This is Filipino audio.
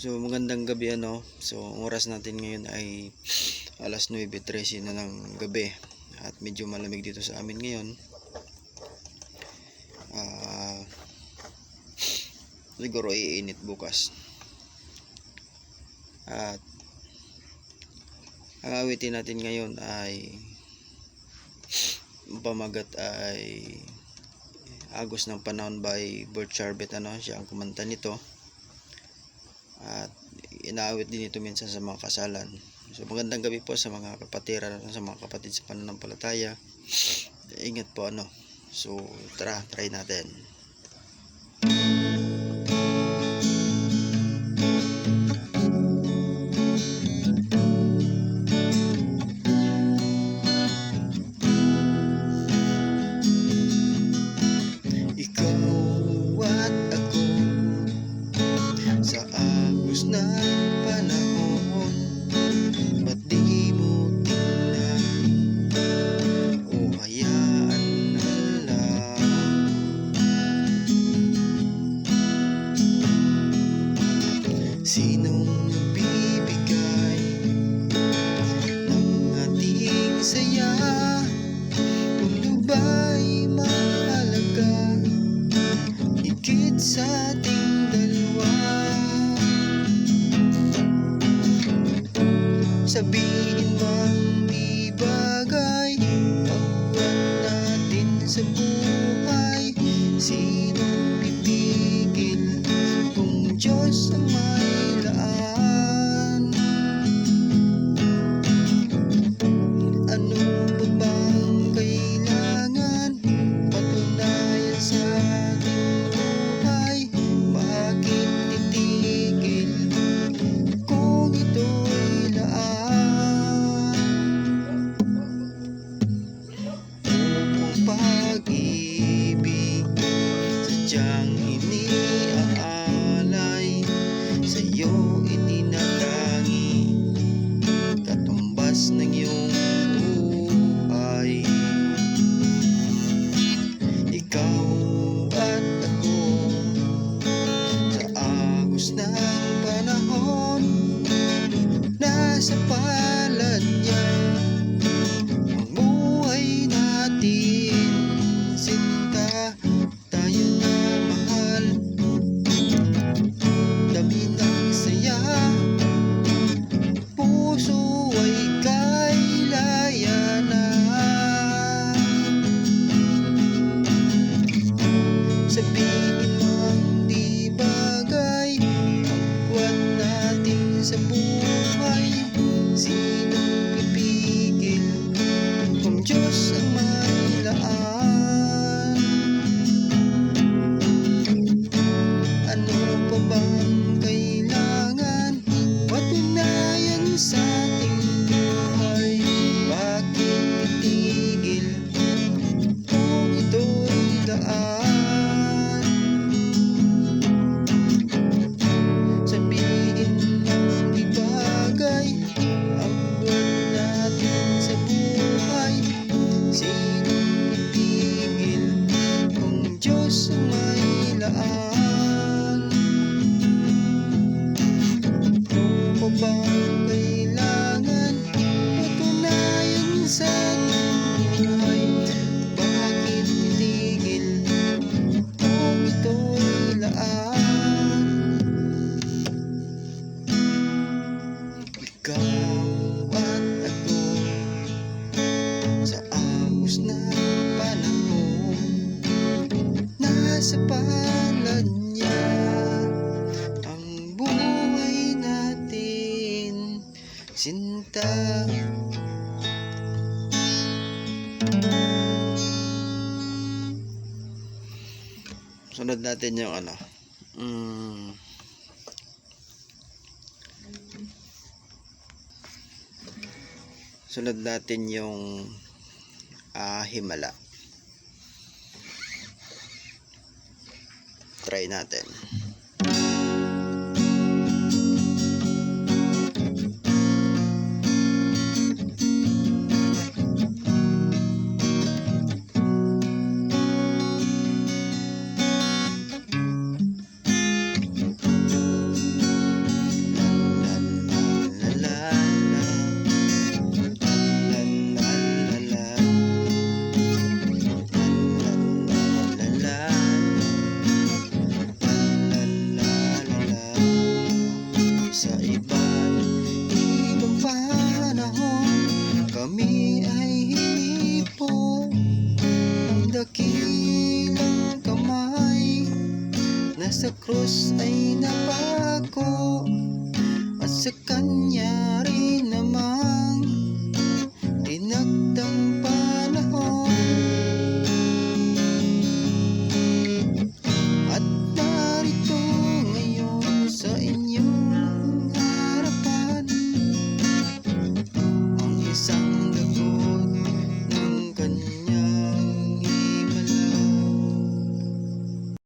So magandang gabi ano. So ang oras natin ngayon ay alas 9:13 na ng gabi at medyo malamig dito sa amin ngayon. Siguro iinit bukas. At ang awitin natin ngayon ay pamagat ay Agos ng Panahon by Bert Charbet, siya ang kumanta nito. At inaawit din ito minsan sa mga kasalan. So magandang gabi po sa mga kapatiran, sa mga kapatid sa pananampalataya. Ingat po So try natin. Ikaw at ako sa agos ng panahon, ba't di mo tingnan o hayaan na lang? Sinong nagbibigay ng ating saya? Ulo ba'y mahalaga higit sa ating dalawa? Sabihin bang di bagay bawat natin sa buhay? Sinong pipigil kung Diyos ang may laan? Ano ba bang kailangan patunayan sa ating buhay? Bakit titigil kung ito'y laan? Kung pag-ibig sadyang iniaalay, sa'yo itinatangi katumbas ng iyong buhay. Ikaw at ako sa agos ng panahon, nasa palad niya ang buhay natin. Sinta tayo na mahal, dami ng saya, puso ay kailaya na. Sabihin mang di bagay ang buwan natin sa buhay, sinong pipigil kung Diyos ang may laan? Ano pa bang kailangan patunayan sa ating buhay? Bakit titigil kung ito'y daan? Sabihin ng di bagay ang buwan natin sa buhay, sinong pipigil kung Diyos ang may laan? Ano pa bang kailangan patunayan sa ating buhay? Bakit titigil kung ito'y laan? Ikaw at ako sa agos ng panahon, nasa palad niya ang buhay natin. Sinta, sunod natin yung sunod natin yung Himala. Try natin. krus ay napako, at sa kanya rin naman